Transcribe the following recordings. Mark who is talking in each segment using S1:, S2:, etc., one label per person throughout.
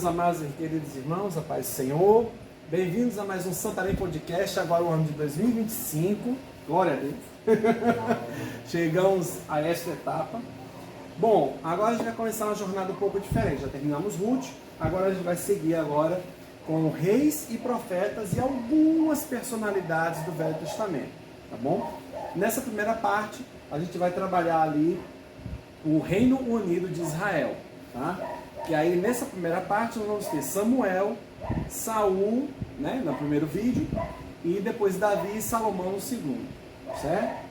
S1: meus amados e queridos irmãos, a paz do Senhor. Bem-vindos a mais um Santarém Podcast, agora o ano de 2025. Glória a Deus. Chegamos a esta etapa. Bom, agora a gente vai começar uma jornada um pouco diferente. Já terminamos Ruth, agora a gente vai seguir agora com reis e profetas e algumas personalidades do Velho Testamento, tá bom? Nessa primeira parte, a gente vai trabalhar ali o Reino Unido de Israel, tá? E aí nessa primeira parte nós vamos ter Samuel, Saul, né, no primeiro vídeo, e depois Davi e Salomão no segundo, certo?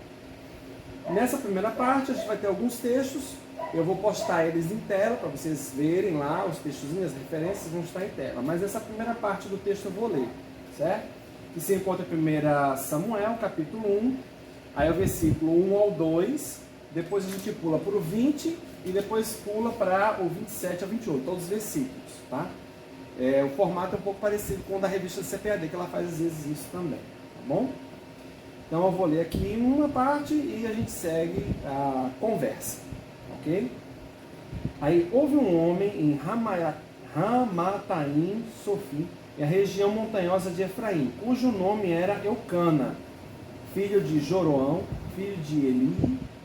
S1: Nessa primeira parte a gente vai ter alguns textos, eu vou postar eles em tela para vocês verem lá, os textozinhos, as referências vão estar em tela, mas essa primeira parte do texto eu vou ler, certo? Que se encontra em 1 Samuel, capítulo 1, aí o versículo 1 ao 2, depois a gente pula para o 20 e depois pula para o 27 ao 28, todos os versículos, tá? O formato é um pouco parecido com o da revista CPAD, que ela faz às vezes isso também, tá bom? Então eu vou ler aqui uma parte e a gente segue a conversa, ok? Aí houve um homem em Ramataim Sofi, a região montanhosa de Efraim, cujo nome era Eucana, filho de Joroão, filho de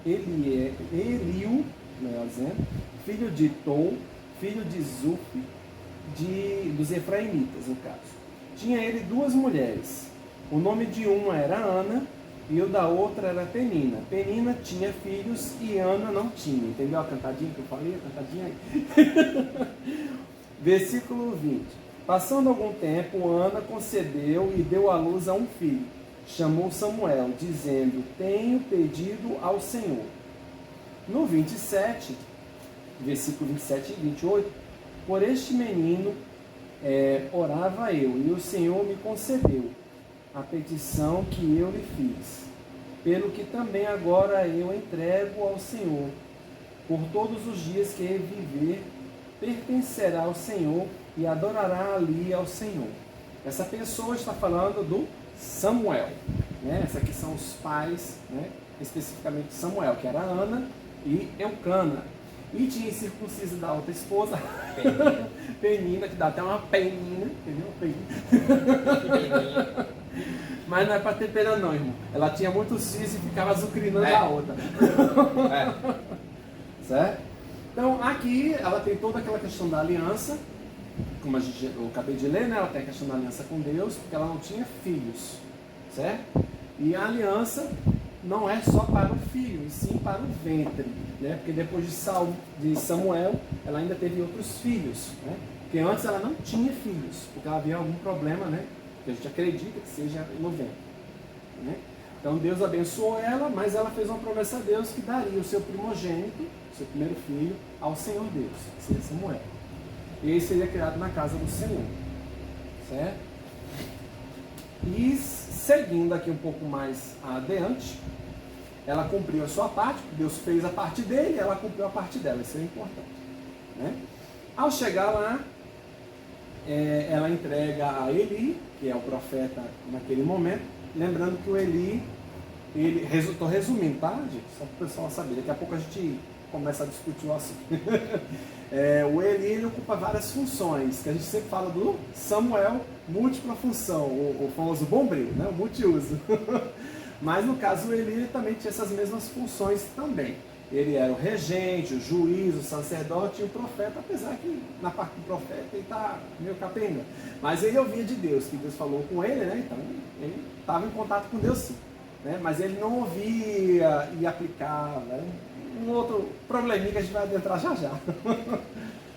S1: Eliu, melhor dizendo, filho de Tou, filho de Zuf, dos Efraimitas, no caso. Tinha ele duas mulheres. O nome de uma era Ana e o da outra era Penina. Penina tinha filhos e Ana não tinha. Entendeu a cantadinha que eu falei? A cantadinha aí. Versículo 20. Passando algum tempo, Ana concebeu e deu à luz a um filho. Chamou Samuel, dizendo: tenho pedido ao Senhor. No 27, versículo 27 e 28, por este menino orava eu, e o Senhor me concedeu a petição que eu lhe fiz, pelo que também agora eu entrego ao Senhor. Por todos os dias que ele viver, pertencerá ao Senhor e adorará ali ao Senhor. Essa pessoa está falando do Samuel, né? Esses aqui são os pais, né? Especificamente Samuel, que era Ana e Eucana. E tinha circunciso da outra esposa, Penina, que dá até uma peninha, entendeu? Peninha. Mas não é para ter pena não, irmão. Ela tinha muitos filhos e ficava azucrinando a outra. Certo? Então aqui ela tem toda aquela questão da aliança, como eu acabei de ler, né? Ela tem a questão da aliança com Deus, porque ela não tinha filhos, certo? E a aliança não é só para o filho, e sim para o ventre, né? Porque depois de Samuel, ela ainda teve outros filhos, né? Porque antes ela não tinha filhos, porque ela havia algum problema, né? Que a gente acredita que seja no ventre, né? Então Deus abençoou ela, mas ela fez uma promessa a Deus que daria o seu primogênito, seu primeiro filho, ao Senhor Deus, que seria Samuel. E ele seria criado na casa do Senhor, certo? E seguindo aqui um pouco mais adiante, ela cumpriu a sua parte, Deus fez a parte dele, ela cumpriu a parte dela, isso é importante, né? Ao chegar lá, ela entrega a Eli, que é o profeta naquele momento, lembrando que o Eli, estou resumindo, tá, gente? Só para o pessoal saber, daqui a pouco a gente começa a discutir o assunto. O Eli, ele ocupa várias funções, que a gente sempre fala do Samuel, múltipla função, o famoso bombril, né? O multiuso. Mas no caso o Eli, ele também tinha essas mesmas funções também. Ele era o regente, o juiz, o sacerdote e o profeta, apesar que na parte do profeta ele está meio capenga. Mas ele ouvia de Deus, que Deus falou com ele, né? Então ele estava em contato com Deus sim, né? Mas ele não ouvia e aplicava, né? Um outro probleminha que a gente vai adentrar já já.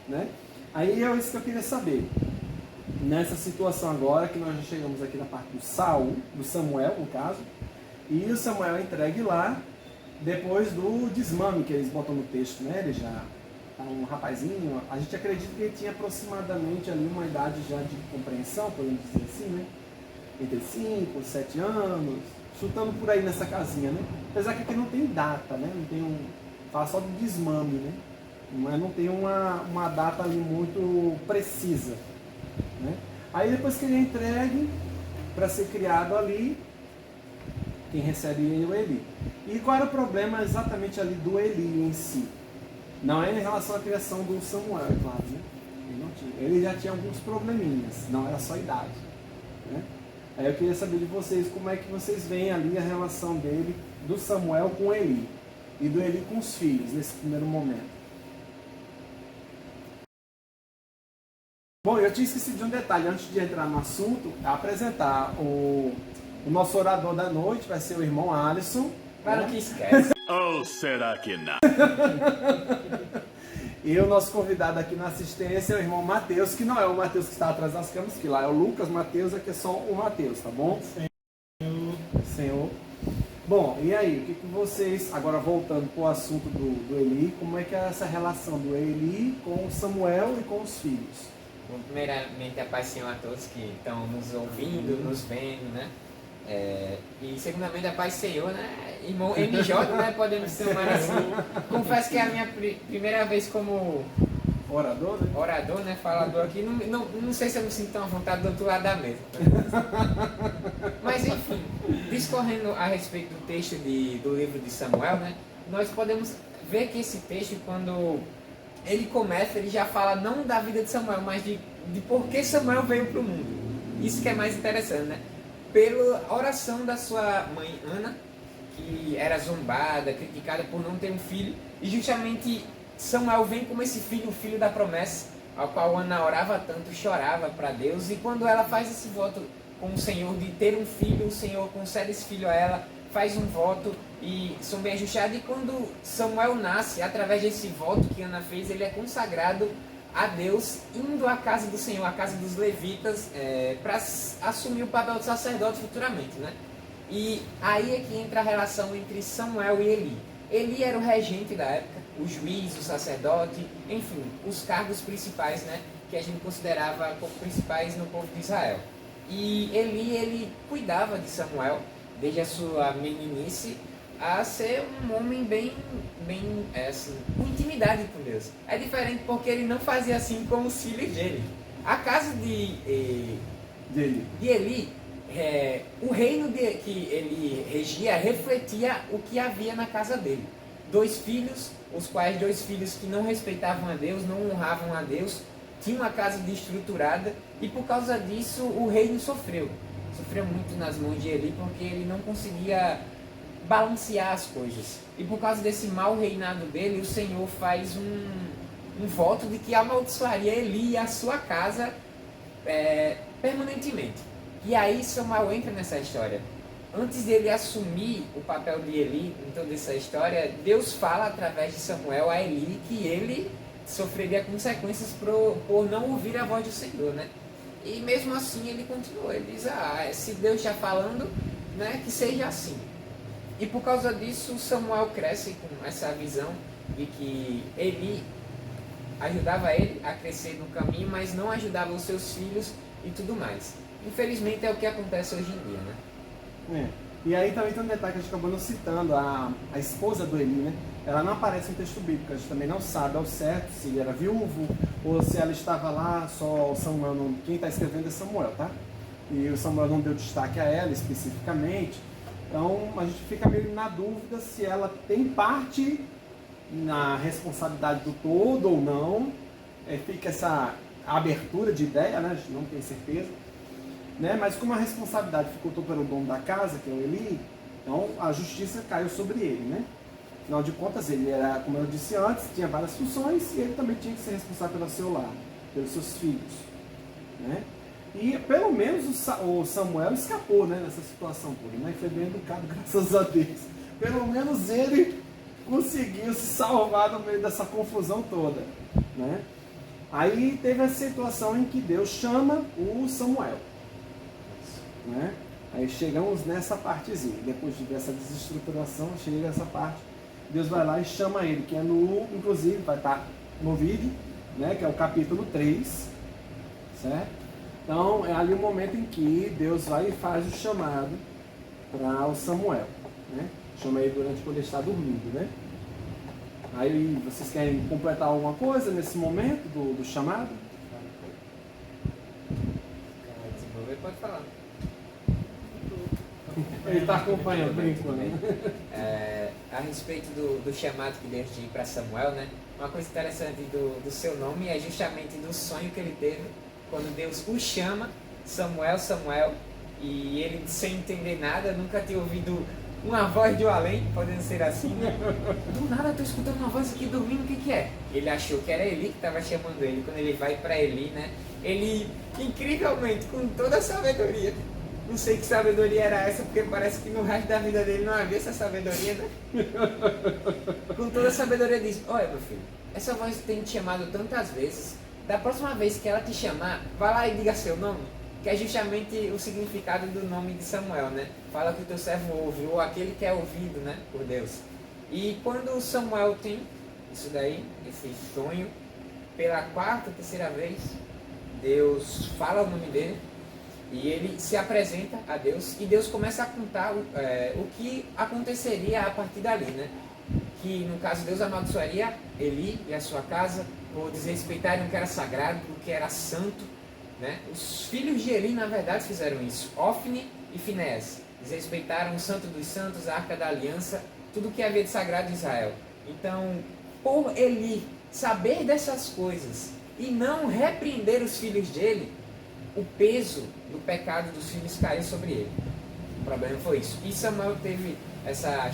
S1: Né? Aí é isso que eu queria saber. Nessa situação agora, que nós já chegamos aqui na parte do Samuel, no caso, e o Samuel é entregue lá, depois do desmame que eles botam no texto, né? Ele já tá um rapazinho, a gente acredita que ele tinha aproximadamente ali uma idade já de compreensão, podemos dizer assim, né? Entre 5 e 7 anos, chutando por aí nessa casinha, né? Apesar que aqui não tem data, né? Não tem fala só do desmame, né? Mas não tem uma data ali muito precisa, né? Aí depois que ele é entregue para ser criado ali, quem recebe ele é o Eli. E qual era o problema exatamente ali do Eli em si? Não é em relação à criação do Samuel, é claro, né? Ele não tinha. Ele já tinha alguns probleminhas, não era só idade. Né? Aí eu queria saber de vocês como é que vocês veem ali a relação dele, do Samuel com Eli, e do Eli com os filhos, nesse primeiro momento. Bom, eu tinha esquecido de um detalhe, antes de entrar no assunto, apresentar o nosso orador da noite, vai ser o irmão Alisson.
S2: Claro que esquece.
S3: Ou será que não?
S1: E o nosso convidado aqui na assistência é o irmão Mateus, que não é o Mateus que está atrás das câmeras, que lá é o Lucas, Mateus aqui é só o Mateus, tá bom? Senhor. Bom, e aí, o que vocês, agora voltando para o assunto do Eli, como é que é essa relação do Eli com o Samuel e com os filhos?
S2: Bom, primeiramente, a paz Senhor a todos que estão nos ouvindo, nos vendo, né? E segundamente, a paz Senhor, né? Irmão MJ, né? Podemos chamar assim. Confesso que é a minha primeira vez como orador, né? Falador aqui. Não sei se eu me sinto tão à vontade do outro lado da mesa. Mas enfim, discorrendo a respeito do texto do livro de Samuel, né? Nós podemos ver que esse texto, quando ele começa, ele já fala não da vida de Samuel, mas de por que Samuel veio para o mundo. Isso que é mais interessante, né? Pela oração da sua mãe Ana, que era zombada, criticada por não ter um filho, e justamente Samuel vem como esse filho, o filho da promessa, ao qual Ana orava tanto, chorava para Deus, e quando ela faz esse voto com o Senhor de ter um filho, o Senhor concede esse filho a ela, faz um voto e são bem ajustados, e quando Samuel nasce, através desse voto que Ana fez, ele é consagrado a Deus, indo à casa do Senhor, à casa dos levitas, para assumir o papel de sacerdote futuramente, né? E aí é que entra a relação entre Samuel e Eli. Eli era o regente da época, o juiz, o sacerdote, enfim, os cargos principais, né, que a gente considerava como principais no povo de Israel. E Eli, ele cuidava de Samuel, desde a sua meninice, a ser um homem bem assim, com intimidade com Deus. É diferente porque ele não fazia assim com os filhos dele. A casa de Eli, o reino que ele regia refletia o que havia na casa dele. Dois filhos que não respeitavam a Deus, não honravam a Deus, tinham uma casa desestruturada, e por causa disso o reino sofreu muito nas mãos de Eli, porque ele não conseguia balancear as coisas. E por causa desse mau reinado dele, o Senhor faz um voto de que amaldiçoaria Eli e a sua casa permanentemente. E aí Samuel entra nessa história. Antes dele assumir o papel de Eli em toda essa história, Deus fala através de Samuel a Eli que ele sofreria consequências por não ouvir a voz do Senhor, né? E mesmo assim ele continua, ele diz, se Deus está falando, né, que seja assim. E por causa disso Samuel cresce com essa visão de que Eli ajudava ele a crescer no caminho, mas não ajudava os seus filhos e tudo mais. Infelizmente é o que acontece hoje em dia, né?
S1: E aí também tem um detalhe que a gente acabou não citando, a esposa do Eli, né? Ela não aparece no texto bíblico, a gente também não sabe ao certo se ele era viúvo ou se ela estava lá, só o Samuel, quem está escrevendo é Samuel, tá? E o Samuel não deu destaque a ela especificamente, então a gente fica meio na dúvida se ela tem parte na responsabilidade do todo ou não, fica essa abertura de ideia, né? A gente não tem certeza. Né? Mas como a responsabilidade ficou pelo dono da casa, que é o Eli, então a justiça caiu sobre ele, né? Afinal de contas, ele era, como eu disse antes, tinha várias funções e ele também tinha que ser responsável pelo seu lar, pelos seus filhos, né? E pelo menos o Samuel escapou, né, nessa situação toda, né? Foi bem educado, graças a Deus. Pelo menos ele conseguiu se salvar no meio dessa confusão toda, né? Aí teve a situação em que Deus chama o Samuel. Né? Aí chegamos nessa partezinha, depois dessa desestruturação, chega essa parte, Deus vai lá e chama ele, que é inclusive vai estar no vídeo, né? Que é o capítulo 3, certo? Então é ali o momento em que Deus vai e faz o chamado para o Samuel, né? Chama ele durante quando ele está dormindo, né? Aí vocês querem completar alguma coisa nesse momento do chamado?
S2: Pode falar.
S1: Ele está acompanhando, por enquanto.
S2: a respeito do chamado que Deus tinha para Samuel, né? Uma coisa interessante do seu nome é justamente do sonho que ele teve quando Deus o chama, Samuel, Samuel, e ele, sem entender nada, nunca tinha ouvido uma voz de além, podendo ser assim, né? Do nada eu tô escutando uma voz aqui dormindo, o que é? Ele achou que era Eli que estava chamando ele. Quando ele vai para Eli, né? Ele, incrivelmente, com toda a sabedoria, não sei que sabedoria era essa, porque parece que no resto da vida dele não havia essa sabedoria, né? Com toda a sabedoria diz, olha meu filho, essa voz tem te chamado tantas vezes, da próxima vez que ela te chamar, vai lá e diga seu nome, que é justamente o significado do nome de Samuel, né? Fala que o teu servo ouve, ou aquele que é ouvido, né, por Deus. E quando Samuel tem isso daí, esse sonho, pela quarta, terceira vez, Deus fala o nome dele, e ele se apresenta a Deus, e Deus começa a contar o que aconteceria a partir dali, né? Que no caso Deus amaldiçoaria Eli e a sua casa por desrespeitarem o que era sagrado, o que era santo, né? Os filhos de Eli na verdade fizeram isso, Ofni e Finéas, desrespeitaram o santo dos santos, a arca da aliança, tudo o que havia de sagrado em Israel. Então, por Eli saber dessas coisas e não repreender os filhos dele, o peso do pecado dos filhos caiu sobre ele. O problema foi isso. E Samuel teve essa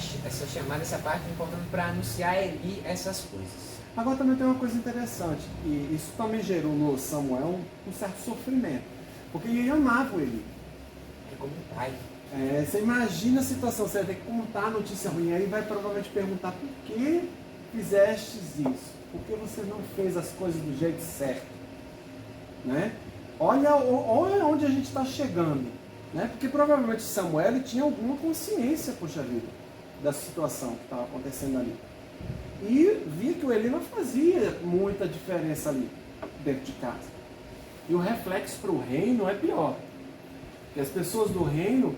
S2: chamada, essa parte importante para anunciar a Eli essas coisas.
S1: Agora também tem uma coisa interessante, e isso também gerou no Samuel um certo sofrimento, porque ele amava ele.
S2: É como um pai.
S1: Você imagina a situação, você vai ter que contar a notícia ruim, aí vai provavelmente perguntar por que fizestes isso, por que você não fez as coisas do jeito certo, né? Olha onde a gente está chegando, né? Porque provavelmente Samuel ele tinha alguma consciência, poxa vida, da situação que estava acontecendo ali. E via que o Eli não fazia muita diferença ali dentro de casa. E o reflexo para o reino é pior. Porque as pessoas do reino,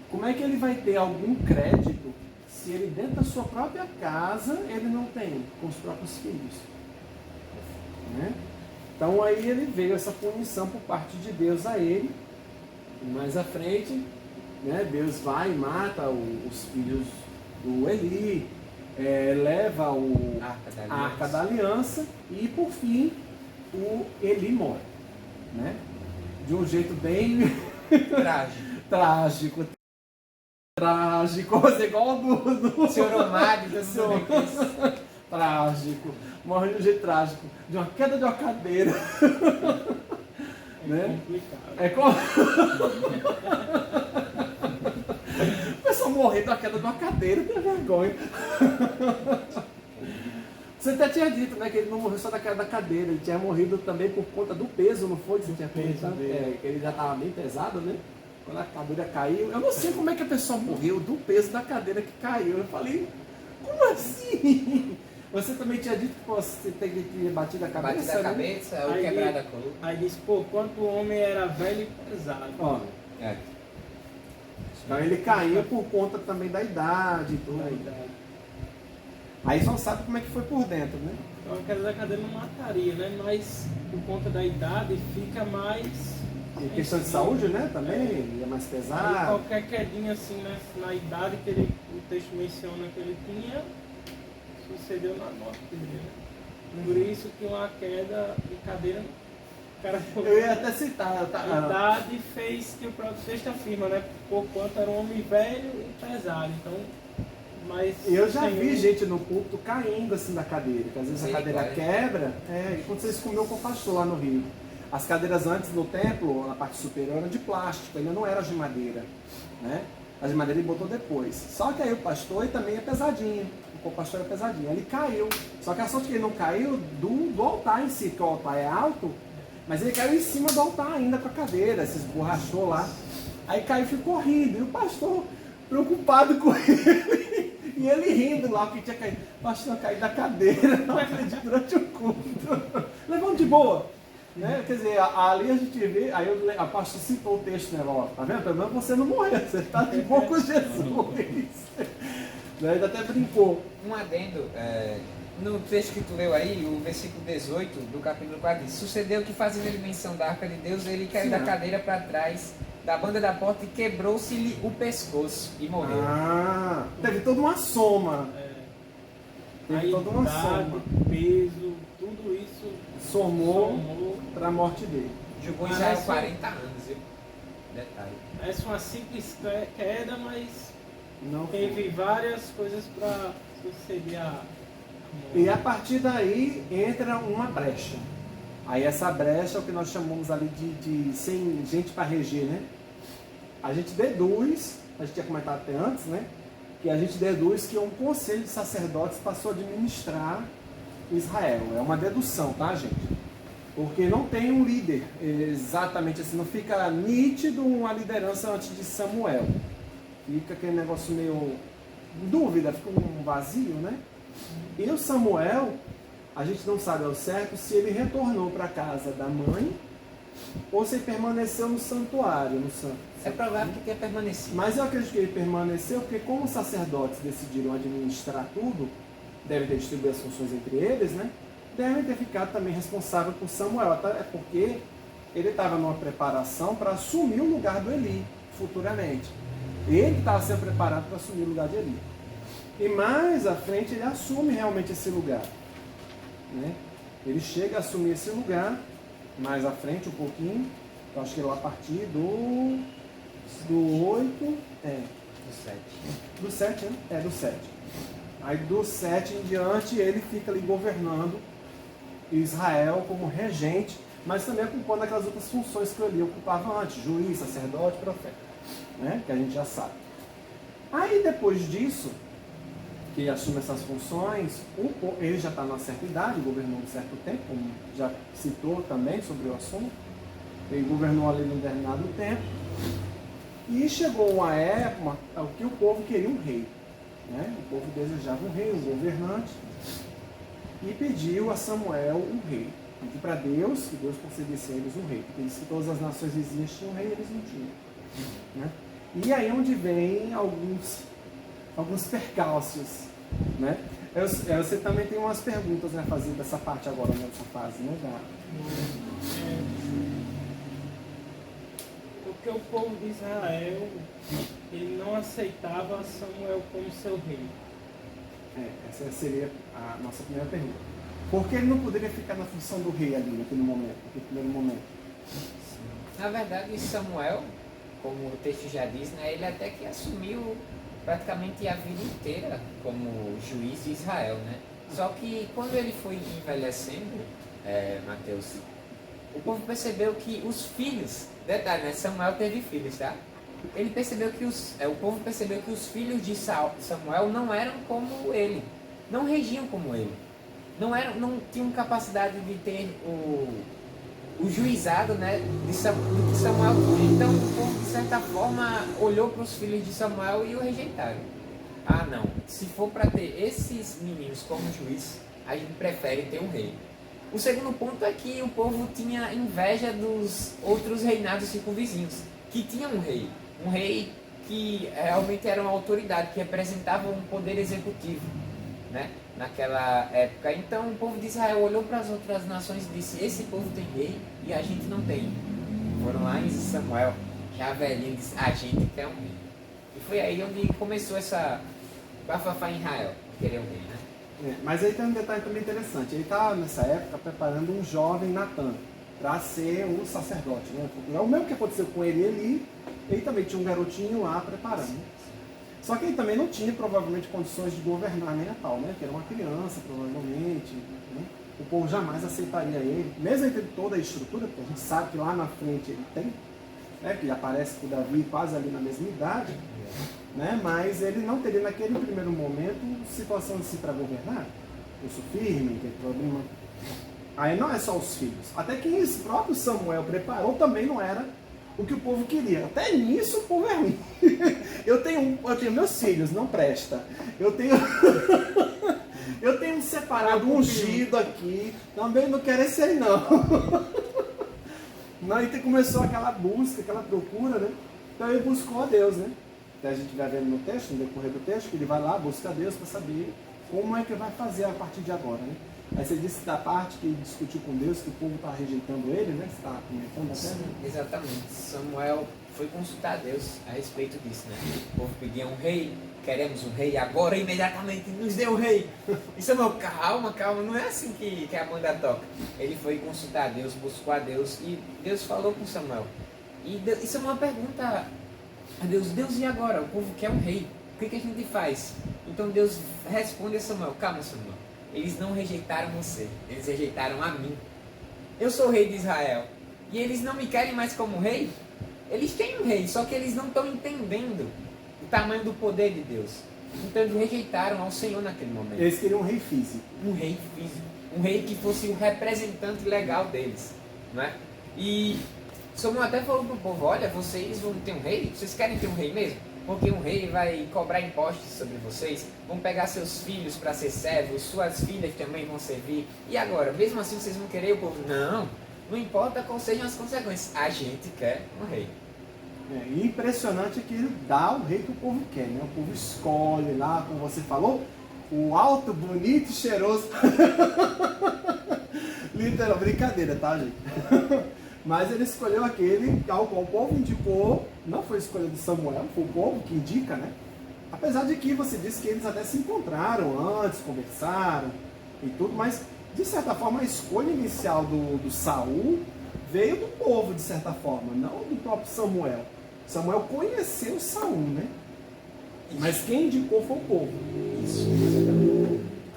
S1: como é que ele vai ter algum crédito se ele dentro da sua própria casa ele não tem com os próprios filhos? Né? Então aí ele veio essa punição por parte de Deus a ele. E mais à frente, né, Deus vai e mata os filhos do Eli, leva a Arca da Aliança e por fim o Eli morre, né? De um jeito bem trágico, você igual do
S2: Senhor Mário,
S1: trágico, morre de um jeito trágico, de uma queda de uma cadeira. Né? É a pessoa morrer da queda de uma cadeira, tem vergonha. Você até tinha dito, né, que ele não morreu só da queda da cadeira, ele tinha morrido também por conta do peso, não foi? Que você tinha pensado? Que ele já estava bem pesado, né? Quando a cadeira caiu. Eu não sei como é que a pessoa morreu do peso da cadeira que caiu. Eu falei, como assim? Você também tinha dito que você teria que batido a cabeça?
S2: Batido a cabeça, né? Ou quebrado a coluna.
S3: Aí disse, pô, quanto o homem era velho e pesado.
S1: Ó. Então ele caiu por conta também da idade e tudo. Aí só sabe como é que foi por dentro, né?
S3: Então a queda da cadeira não mataria, né? Mas por conta da idade fica mais...
S1: Em questão de saúde, né? Também é mais pesado.
S3: Aí qualquer quedinha assim, né? Na idade que o texto menciona que ele tinha, sucedeu na morte dele, né? Por isso que uma queda de cadeira... Cara,
S1: eu ia até citar.
S3: A idade fez que o próprio texto afirma, né? Por quanto era um homem velho e pesado. Então, mas
S1: eu já vi gente no púlpito caindo assim da cadeira, que às vezes a cadeira quebra. Aconteceu isso com o meu pastor lá no Rio. As cadeiras antes no templo, na parte superior, eram de plástico, ainda não era de madeira, né? A de madeira ele botou depois. Só que aí o pastor também é pesadinho. O pastor é pesadinho. Ele caiu. Só que a sorte que ele não caiu do altar em si, que o altar é alto. Mas ele caiu em cima do altar ainda com a cadeira, se esborrachou lá. Aí caiu e ficou rindo. E o pastor preocupado com ele. E ele rindo lá, porque tinha caído. O pastor caiu da cadeira, não acredito, durante o culto. Levando de boa. Né? Quer dizer, ali a gente vê, aí a pastor citou o texto, né? Ó, tá vendo? Pelo menos você não morreu, você está de boa com Jesus. Ele até brincou.
S2: Um adendo. No texto que tu leu aí, o versículo 18 do capítulo 4 diz: sucedeu que, fazendo ele menção da arca de Deus, ele caiu da cadeira para trás da banda da porta e quebrou-se-lhe o pescoço e morreu.
S1: Teve toda uma soma. Teve toda uma soma.
S3: peso, tudo isso
S1: Somou para a morte dele.
S2: Jogou Israel 40 anos, viu? Detalhe.
S3: Essa é uma simples queda, mas
S1: Não foi.
S3: teve várias coisas para suceder a
S1: E a partir daí entra uma brecha. Aí essa brecha é o que nós chamamos ali de sem gente para reger, né? A gente deduz, a gente tinha comentado até antes, né? Que a gente deduz que um conselho de sacerdotes passou a administrar Israel. É uma dedução, tá, gente? Porque não tem um líder exatamente assim, não fica nítido uma liderança antes de Samuel. Fica aquele negócio meio dúvida, fica um vazio, né? E o Samuel, a gente não sabe ao certo se ele retornou para a casa da mãe ou se ele permaneceu no santuário, no santo.
S2: É provável que tenha permanecido.
S1: Mas eu acredito que ele permaneceu porque como os sacerdotes decidiram administrar tudo, devem ter distribuído as funções entre eles, né? Devem ter ficado também responsável por Samuel, é porque ele estava numa preparação para assumir o lugar do Eli futuramente. Ele estava sendo preparado para assumir o lugar de Eli. E mais à frente ele assume realmente esse lugar, né? Ele chega a assumir esse lugar mais à frente um pouquinho, eu acho que lá a partir do 8, do 7, né? Do 7. Aí do 7 em diante ele fica ali governando Israel como regente, mas também ocupando aquelas outras funções que ele ocupava antes, juiz, sacerdote, profeta, né? Que a gente já sabe. Aí depois disso, que ele assume essas funções, ele já está numa certa idade, governou um certo tempo, como já citou também sobre o assunto, ele governou ali num determinado tempo, e chegou uma época que o povo queria um rei, né? O povo desejava um rei, um governante, e pediu a Samuel um rei. Pediu para Deus que Deus concedesse a eles um rei, porque disse que todas as nações vizinhas tinham um rei e eles não tinham, né? E aí é onde vem alguns percalços, né? Você também tem umas perguntas, né, fazendo dessa parte agora, nessa fase, né?
S3: Porque o povo de Israel, ele não aceitava Samuel como seu rei.
S1: Essa seria a nossa primeira pergunta. Por que ele não poderia ficar na função do rei ali, naquele primeiro momento?
S2: Na verdade, Samuel, como o texto já diz, né, ele até que assumiu praticamente a vida inteira como juiz de Israel, né? Só que quando ele foi envelhecendo, Mateus, o povo percebeu que os filhos, detalhe, né, Samuel teve filhos, tá? Ele percebeu que o povo percebeu que os filhos de Samuel não eram como ele, não regiam como ele, não tinham capacidade de ter o juizado, né, do que Samuel tinha. Então o povo, de certa forma, olhou para os filhos de Samuel e o rejeitaram. Ah, não, se for para ter esses meninos como juiz, a gente prefere ter um rei. O segundo ponto é que o povo tinha inveja dos outros reinados circunvizinhos, que tinham um rei que realmente era uma autoridade, que representava um poder executivo, né, naquela época. Então o povo de Israel olhou para as outras nações e disse: esse povo tem rei e a gente não tem. Foram lá em Samuel, já velhinho, disse: a gente quer um rei. E foi aí onde começou essa bafafá em Israel, querer um rei, né?
S1: Mas aí tem um detalhe também interessante. Ele está nessa época preparando um jovem Natan para ser um sacerdote, né? É o mesmo que aconteceu com ele também tinha um garotinho lá preparando. Só que ele também não tinha provavelmente condições de governar nem a tal, né? Que era uma criança, provavelmente, né? O povo jamais aceitaria ele, mesmo entre toda a estrutura, porque a gente sabe que lá na frente ele tem, né? Que ele aparece com o Davi quase ali na mesma idade, né? Mas ele não teria naquele primeiro momento situação de si para governar, pulso firme, tem problema. Aí não é só os filhos, até que esse próprio Samuel preparou também não era o que o povo queria. Até nisso o povo é ruim. Eu tenho meus filhos, não presta. Eu tenho um separado, ungido aqui. Também não quero esse aí, não. Não, e começou aquela busca, aquela procura, né? Então ele buscou a Deus, né? Até a gente vai vendo no texto, no decorrer do texto, que ele vai lá, busca a Deus para saber como é que vai fazer a partir de agora, né? Aí você disse da parte que ele discutiu com Deus, que o povo está rejeitando ele, né? Você está comentando até?
S2: Sim, exatamente. Samuel foi consultar a Deus a respeito disso, né? O povo pedia um rei queremos um rei agora, imediatamente nos dê um rei. E Samuel, calma, não é assim que a banda toca. Ele foi consultar a Deus, buscou a Deus e Deus falou com Samuel. E Samuel pergunta a Deus, e agora? O povo quer um rei, o que a gente faz? Então Deus responde a Samuel, calma Samuel, eles não rejeitaram você, eles rejeitaram a mim. Eu sou o rei de Israel e eles não me querem mais como rei? Eles têm um rei, só que eles não estão entendendo o tamanho do poder de Deus. Então eles rejeitaram ao Senhor naquele momento.
S1: Eles queriam um rei físico.
S2: Um rei físico. Um rei que fosse o representante legal deles. Não é? E Samuel até falou para o povo, olha, vocês vão ter um rei? Vocês querem ter um rei mesmo? Porque um rei vai cobrar impostos sobre vocês, vão pegar seus filhos para ser servos, suas filhas também vão servir. E agora, mesmo assim vocês vão querer? O povo, não importa quais sejam as consequências, a gente quer um rei.
S1: E impressionante é que ele dá o rei que o povo quer, né? O povo escolhe lá, como você falou, o alto, bonito e cheiroso. Literal, brincadeira, tá, gente? Mas ele escolheu aquele ao qual o povo indicou, não foi escolha de Samuel, foi o povo que indica, né? Apesar de que você disse que eles até se encontraram antes, conversaram e tudo, mas de certa forma a escolha inicial do Saul veio do povo, de certa forma, não do próprio Samuel. Samuel conheceu Saul, né? Mas quem indicou foi o povo.
S2: Isso.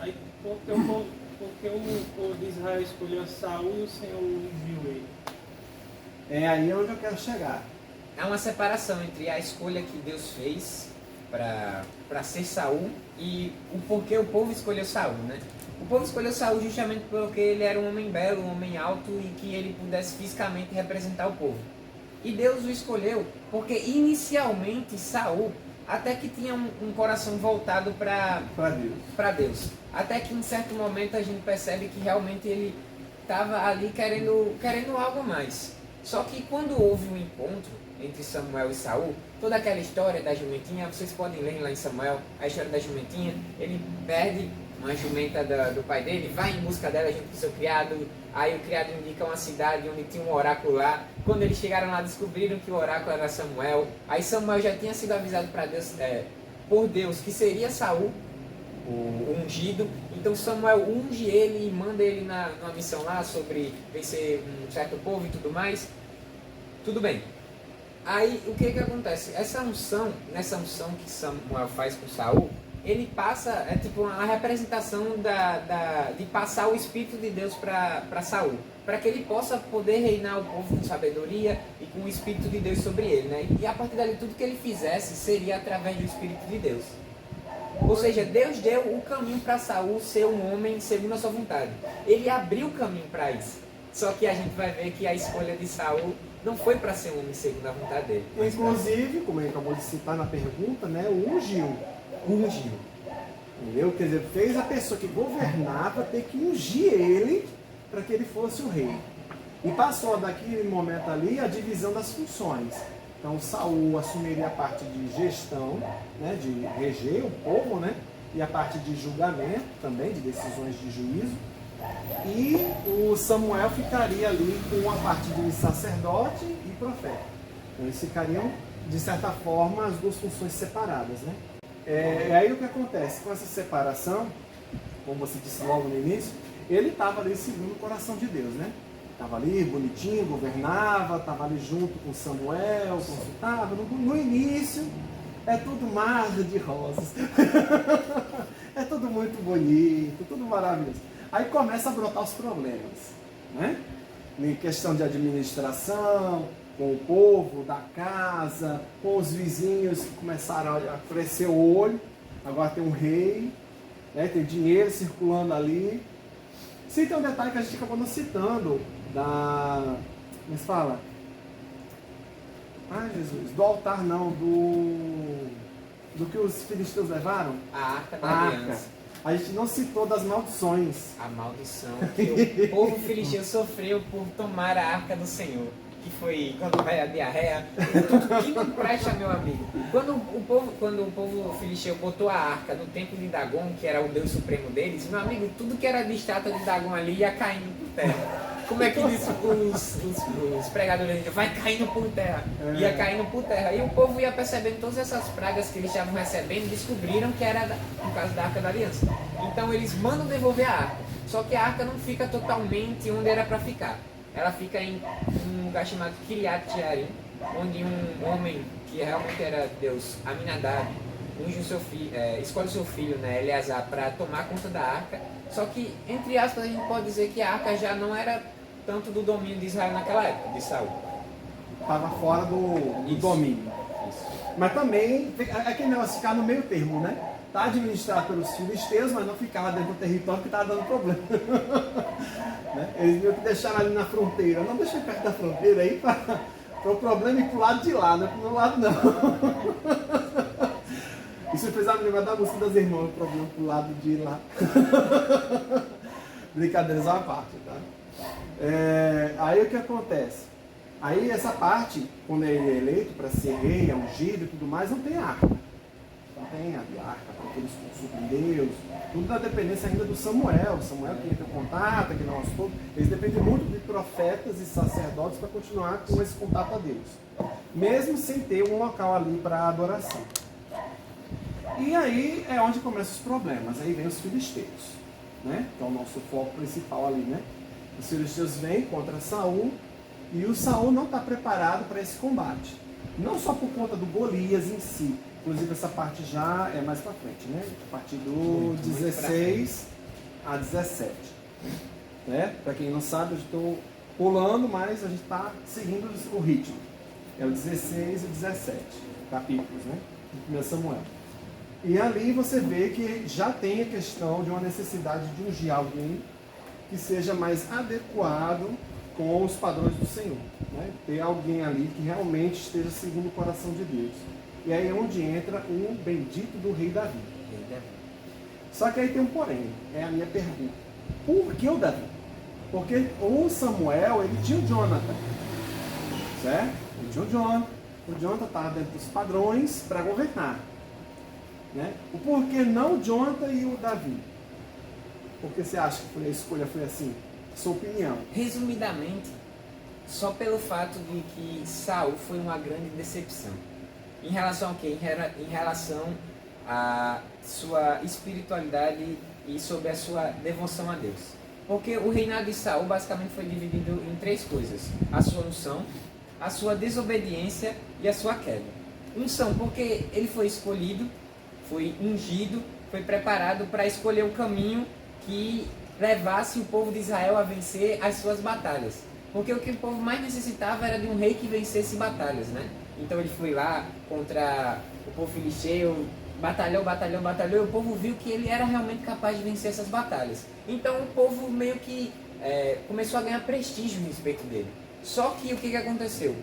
S3: Aí, porque o povo de Israel escolheu Saul e o Senhor ungiu ele.
S1: É aí onde eu quero chegar.
S2: Há uma separação entre a escolha que Deus fez para ser Saul e o porquê o povo escolheu Saul, né? O povo escolheu Saul justamente porque ele era um homem belo, um homem alto e que ele pudesse fisicamente representar o povo. E Deus o escolheu porque inicialmente Saul até que tinha um coração voltado para Deus. Até que em certo momento a gente percebe que realmente ele estava ali querendo algo a mais. Só que quando houve um encontro entre Samuel e Saul, toda aquela história da jumentinha, vocês podem ler lá em Samuel, a história da jumentinha, ele perde uma jumenta do pai dele, vai em busca dela junto com o seu criado, aí o criado indica uma cidade onde tinha um oráculo lá. Quando eles chegaram lá, descobriram que o oráculo era Samuel. Aí Samuel já tinha sido avisado por Deus que seria Saul, o ungido. Então Samuel unge ele e manda ele numa missão lá sobre vencer um certo povo e tudo mais. Tudo bem. Aí o que acontece? Nessa unção que Samuel faz com Saul, ele passa, é tipo uma representação de passar o Espírito de Deus para Saul, para que ele possa poder reinar o povo com sabedoria e com o Espírito de Deus sobre ele, né? E a partir dali tudo que ele fizesse seria através do Espírito de Deus. Ou seja, Deus deu o caminho para Saul ser um homem segundo a sua vontade. Ele abriu o caminho para isso. Só que a gente vai ver que a escolha de Saul não foi para ser um homem segundo a vontade dele.
S1: Inclusive, como ele acabou de citar na pergunta, né, o ungiu. Entendeu? Quer dizer, fez a pessoa que governava ter que ungir ele para que ele fosse o rei. E passou daquele momento ali a divisão das funções. Então Saul assumiria a parte de gestão, né, de reger o povo, né, e a parte de julgamento também, de decisões de juízo. E o Samuel ficaria ali com a parte de sacerdote e profeta. Então eles ficariam, de certa forma, as duas funções separadas, né? Aí o que acontece? Com essa separação, como você disse logo no início, ele estava ali seguindo o coração de Deus, né? Estava ali bonitinho, governava, estava ali junto com Samuel, consultava. No início, é tudo mar de rosas. É tudo muito bonito, tudo maravilhoso. Aí começa a brotar os problemas, né? Em questão de administração, com o povo da casa, com os vizinhos que começaram a crescer o olho. Agora tem um rei, né? Tem dinheiro circulando ali. Sim, tem um detalhe que a gente acabou não citando, como se fala? Ai, Jesus, do altar não, do que os filisteus levaram?
S2: A Arca da Aliança.
S1: A gente não citou das maldições.
S2: A maldição que o povo filisteu sofreu por tomar a Arca do Senhor. Que foi quando vai a diarreia, tudo que não presta, meu amigo. Quando o povo filisteu botou a arca no templo de Dagon, que era o Deus supremo deles, meu amigo, tudo que era de estátua de Dagon ali ia caindo por terra. como é que diz os pregadores, vai caindo por terra, ia caindo por terra. E o povo ia percebendo todas essas pragas que eles estavam recebendo, descobriram que era por causa da Arca da Aliança. Então eles mandam devolver a arca, só que a arca não fica totalmente onde era para ficar. Ela fica em um lugar chamado Kiriat Jearim, onde um homem que realmente era Deus, Aminadab, unge o seu filho, escolhe o seu filho, né, Eleazar, para tomar conta da arca. Só que, entre aspas, a gente pode dizer que a arca já não era tanto do domínio de Israel naquela época, de Saul.
S1: Estava fora do domínio.
S2: Isso.
S1: Mas também, aquele negócio ficar no meio termo, né? Está administrado pelos filisteus, mas não ficava dentro do território que estava dando problema. Né? Eles meio que deixaram ali na fronteira. Não deixa perto da fronteira aí para o problema ir para o lado de lá, não é para o lado não. Isso fez a lembrar da música das irmãs, o problema para o lado de lá. Brincadeiras à parte, tá? Aí o que acontece? Aí essa parte, quando ele é eleito para ser rei, é ungido e tudo mais, não tem arca. Não tem a arca, porque eles consultam Deus. Tudo da dependência ainda do Samuel. Samuel que entra em contato, aquele negócio todo. Eles dependem muito de profetas e sacerdotes para continuar com esse contato a Deus. Mesmo sem ter um local ali para adoração. E aí é onde começam os problemas. Aí vem os filisteus, né? Que é o nosso foco principal ali, né? Os filisteus vêm contra Saul e o Saul não está preparado para esse combate. Não só por conta do Golias em si. Inclusive essa parte já é mais para frente, né? A partir do 16 a 17. Né? Para quem não sabe, eu estou pulando, mas a gente está seguindo o ritmo. É o 16 e 17 capítulos, né? De 1 Samuel. E ali você vê que já tem a questão de uma necessidade de ungir alguém que seja mais adequado com os padrões do Senhor. Né? Ter alguém ali que realmente esteja seguindo o coração de Deus. E aí é onde entra o bendito do rei Davi. Só que aí tem um porém, é a minha pergunta. Por que o Davi? Porque o Samuel, ele tinha o Jonathan. Certo? Ele tinha o Jonathan. O Jonathan estava dentro dos padrões para governar. Né? O porquê não o Jonathan e o Davi? Por que você acha que a escolha foi assim? Sua opinião.
S2: Resumidamente, só pelo fato de que Saul foi uma grande decepção. Em relação ao quê? Em relação à sua espiritualidade e sobre a sua devoção a Deus. Porque o reinado de Saul basicamente foi dividido em três coisas: a sua unção, a sua desobediência e a sua queda. Unção, porque ele foi escolhido, foi ungido, foi preparado para escolher o caminho que levasse o povo de Israel a vencer as suas batalhas. Porque o que o povo mais necessitava era de um rei que vencesse batalhas, né? Então ele foi lá contra o povo filisteu, batalhou, e o povo viu que ele era realmente capaz de vencer essas batalhas. Então o povo meio que começou a ganhar prestígio a respeito dele. Só que o que aconteceu?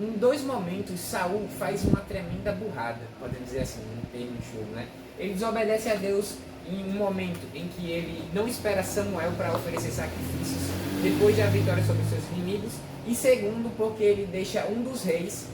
S2: Em dois momentos, Saul faz uma tremenda burrada, podemos dizer assim, um termo show, né? Ele desobedece a Deus em um momento em que ele não espera Samuel para oferecer sacrifícios depois da vitória sobre os seus inimigos, e segundo, porque ele deixa um dos reis,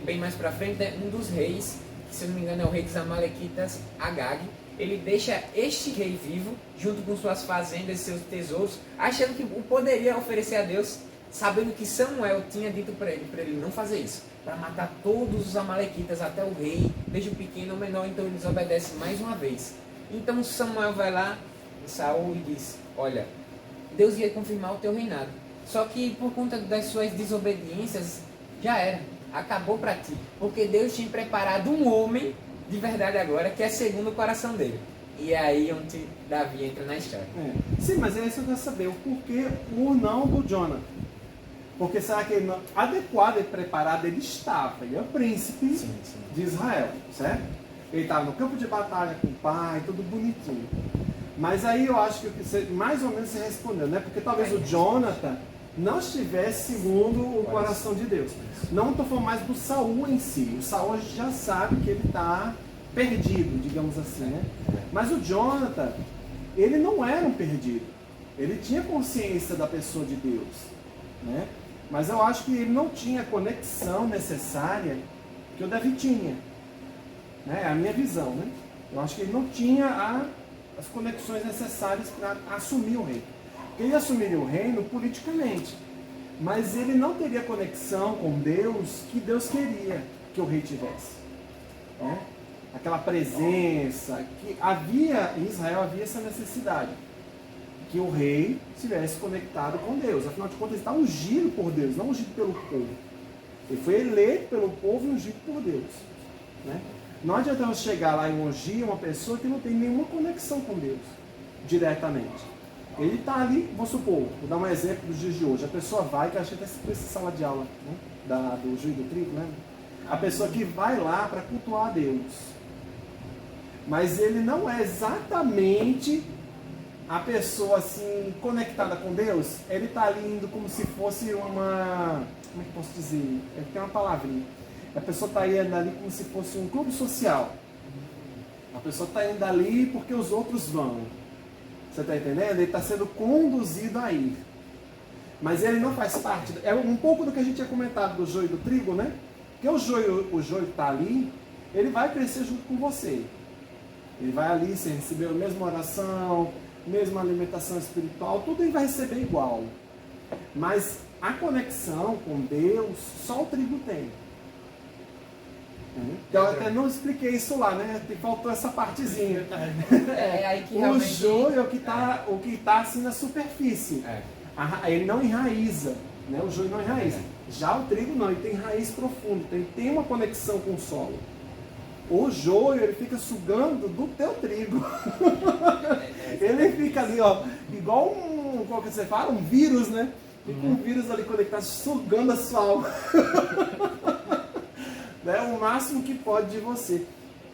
S2: bem mais para frente, né, um dos reis, que se eu não me engano é o rei dos Amalequitas, Agag, ele deixa este rei vivo, junto com suas fazendas e seus tesouros, achando que o poderia oferecer a Deus, sabendo que Samuel tinha dito para ele não fazer isso, para matar todos os Amalequitas, até o rei, desde o pequeno ao menor. Então ele desobedece mais uma vez. Então Samuel vai lá em Saul e diz: olha, Deus ia confirmar o teu reinado, só que por conta das suas desobediências já era, acabou para ti, porque Deus tinha preparado um homem de verdade agora, que é segundo o coração dele. E é aí onde Davi entra na história.
S1: Sim, mas é isso que eu quero saber, o porquê o não do Jonathan? Porque será que ele não, adequado e preparado ele estava? Ele é o príncipe de Israel, certo? Ele estava no campo de batalha com o pai, tudo bonitinho. Mas aí eu acho que você, mais ou menos você respondeu, né? Porque talvez o Jonathan não estivesse segundo o coração de Deus. Não estou falando mais do Saul em si. O Saul a gente já sabe que ele está perdido, digamos assim, né? Mas o Jonathan, ele não era um perdido. Ele tinha consciência da pessoa de Deus, né? Mas eu acho que ele não tinha a conexão necessária que o Davi tinha. Né? É a minha visão, né? Eu acho que ele não tinha as conexões necessárias para assumir o rei. Ele assumiria o reino politicamente, mas ele não teria conexão com Deus que Deus queria que o rei tivesse. Né? Aquela presença que havia em Israel, havia essa necessidade que o rei estivesse conectado com Deus. Afinal de contas, ele está ungido por Deus, não ungido pelo povo. Ele foi eleito pelo povo e ungido por Deus. Né? Não adianta você chegar lá e ungir uma pessoa que não tem nenhuma conexão com Deus diretamente. Ele está ali, vamos supor, vou dar um exemplo dos dias de hoje. A pessoa vai, que eu achei até essa sala de aula, né, do Joio do Trigo, né? A pessoa que vai lá para cultuar a Deus. Mas ele não é exatamente a pessoa assim, conectada com Deus. Ele está ali indo como se fosse uma... Como é que posso dizer? Tem uma palavrinha. A pessoa está indo ali como se fosse um clube social. A pessoa está indo ali porque os outros vão. Você está entendendo? Ele está sendo conduzido a ir. Mas ele não faz parte. É um pouco do que a gente tinha comentado do joio e do trigo, né? Porque o joio está ali, ele vai crescer junto com você. Ele vai ali, você recebeu a mesma oração, mesma alimentação espiritual, tudo ele vai receber igual. Mas a conexão com Deus, só o trigo tem. Então eu até não expliquei isso lá, né? Faltou essa partezinha.
S2: É aí que
S1: o
S2: realmente...
S1: joio é o que está assim na superfície. Ele não enraiza, né? O joio não enraiza. Já o trigo não, ele tem raiz profunda, então ele tem uma conexão com o solo. O joio, ele fica sugando do teu trigo. Ele fica ali, ó, igual como que você fala? Um vírus, né? Fica um vírus ali conectado, sugando a sua alma. Né? O máximo que pode de você.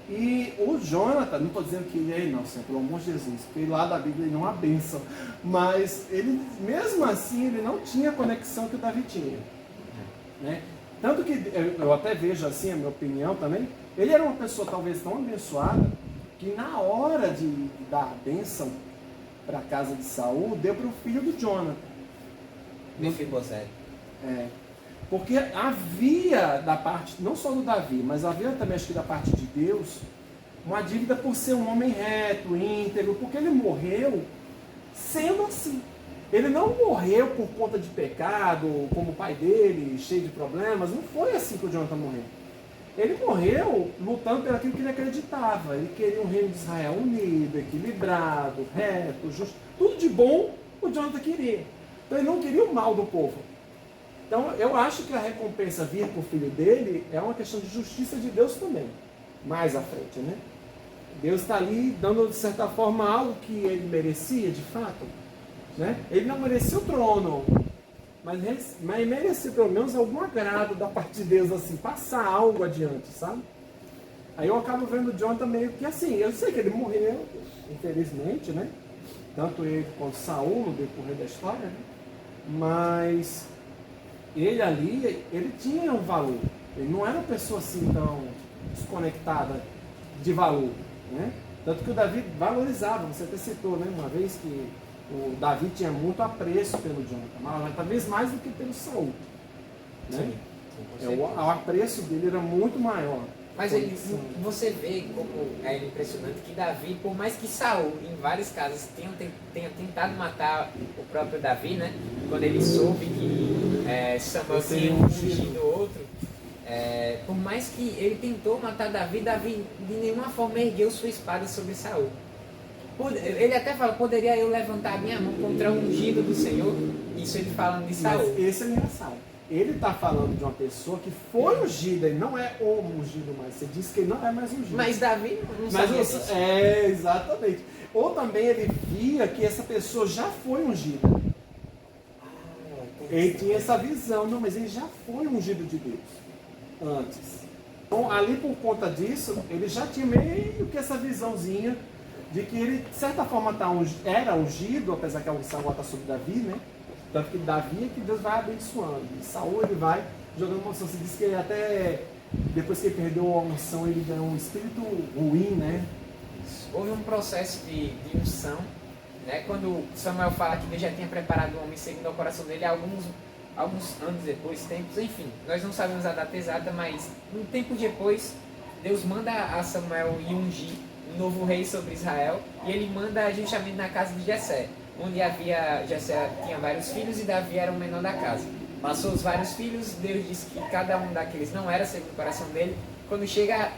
S1: E o Jonathan, não estou dizendo que ele é, não, Senhor, pelo amor de Jesus, porque lá da Bíblia ele não é uma bênção. Mas ele, mesmo assim, ele não tinha a conexão que o Davi tinha. Né? Tanto que eu até vejo assim, a minha opinião também, ele era uma pessoa talvez tão abençoada, que na hora de dar a bênção para a casa de Saul, deu para o filho do Jonathan.
S2: Mefibosete.
S1: Porque havia da parte, não só do Davi, mas havia também, acho que da parte de Deus, uma dívida por ser um homem reto, íntegro, porque ele morreu sendo assim. Ele não morreu por conta de pecado, como o pai dele, cheio de problemas. Não foi assim que o Jonathan morreu. Ele morreu lutando pelo aquilo que ele acreditava. Ele queria um reino de Israel unido, equilibrado, reto, justo. Tudo de bom o Jonathan queria. Então ele não queria o mal do povo. Então eu acho que a recompensa vir para o filho dele é uma questão de justiça de Deus também. Mais à frente, né? Deus está ali dando, de certa forma, algo que ele merecia, de fato. Né? Ele não merecia o trono, mas merecia pelo menos algum agrado da parte de Deus, assim, passar algo adiante, sabe? Aí eu acabo vendo o Jonathan meio que assim, eu sei que ele morreu, infelizmente, né? Tanto ele quanto Saul no decorrer da história, né? Mas ele ali, ele tinha um valor, ele não era uma pessoa assim tão desconectada de valor, né? Tanto que o Davi valorizava, você até citou, né? Uma vez que o Davi tinha muito apreço pelo Jonathan, talvez mais do que pelo Saul. Né? O apreço dele era muito maior.
S2: Mas você vê como é impressionante que Davi, por mais que Saul, em vários casos, tenha tentado matar o próprio Davi, né? Quando ele soube que Samuel tinha ungido outro, por mais que ele tentou matar Davi, Davi de nenhuma forma ergueu sua espada sobre Saul. Ele até fala, poderia eu levantar a minha mão contra o ungido do Senhor? Isso ele falando de Saul.
S1: Mas esse é engraçado. Ele está falando de uma pessoa que foi ungida, ele não é o ungido mais. Você disse que ele não é mais ungido.
S2: Mas Davi não sabia disso.
S1: Exatamente. Ou também ele via que essa pessoa já foi ungida. Ele tinha essa visão. Não, mas ele já foi ungido de Deus antes. Então, ali por conta disso, ele já tinha meio que essa visãozinha de que ele, de certa forma, era ungido, apesar que a unção está sobre Davi, né? Tanto que Davi é que Deus vai abençoando. E Saul, ele vai jogando uma unção. Se diz que ele até, depois que ele perdeu a unção, ele ganhou um espírito ruim, né?
S2: Houve um processo de unção, né? Quando Samuel fala que Deus já tinha preparado o homem segundo o coração dele, alguns anos depois, tempos, enfim. Nós não sabemos a data exata, mas um tempo depois, Deus manda a Samuel ir ungir um novo rei sobre Israel, e ele manda justamente na casa de Jessé. onde Jessé tinha vários filhos e Davi era o menor da casa. Passou os vários filhos, Deus disse que cada um daqueles não era segundo o coração dele. Quando chega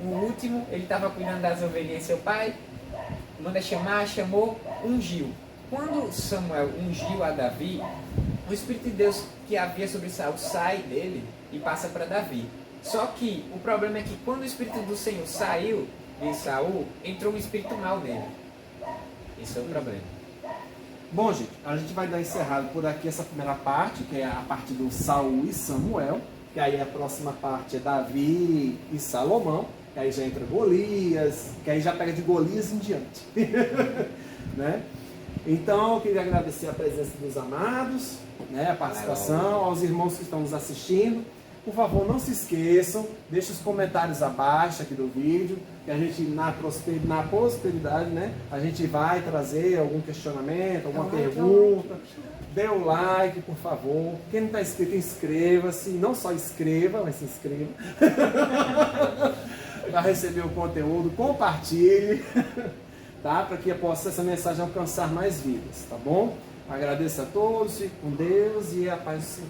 S2: no último, ele estava cuidando das ovelhinhas, seu pai, manda chamar, chamou, ungiu. Quando Samuel ungiu a Davi, o Espírito de Deus que havia sobre Saul sai dele e passa para Davi. Só que o problema é que quando o Espírito do Senhor saiu de Saul, entrou um espírito mau nele. Esse é o problema.
S1: Bom, gente, a gente vai dar encerrado por aqui essa primeira parte, que é a parte do Saul e Samuel, que aí a próxima parte é Davi e Salomão, que aí já entra Golias, que aí já pega de Golias em diante. Né? Então, eu queria agradecer a presença dos amados, né, a participação, aos irmãos que estão nos assistindo. Por favor, não se esqueçam, deixe os comentários abaixo aqui do vídeo, que a gente, na prosperidade, né, a gente vai trazer algum questionamento, alguma pergunta. Dê o like, por favor. Quem não está inscrito, inscreva-se. Não só inscreva, mas se inscreva. Para receber o conteúdo, compartilhe. Tá? Para que possa essa mensagem alcançar mais vidas, tá bom? Agradeço a todos, fique com Deus e a paz do Senhor.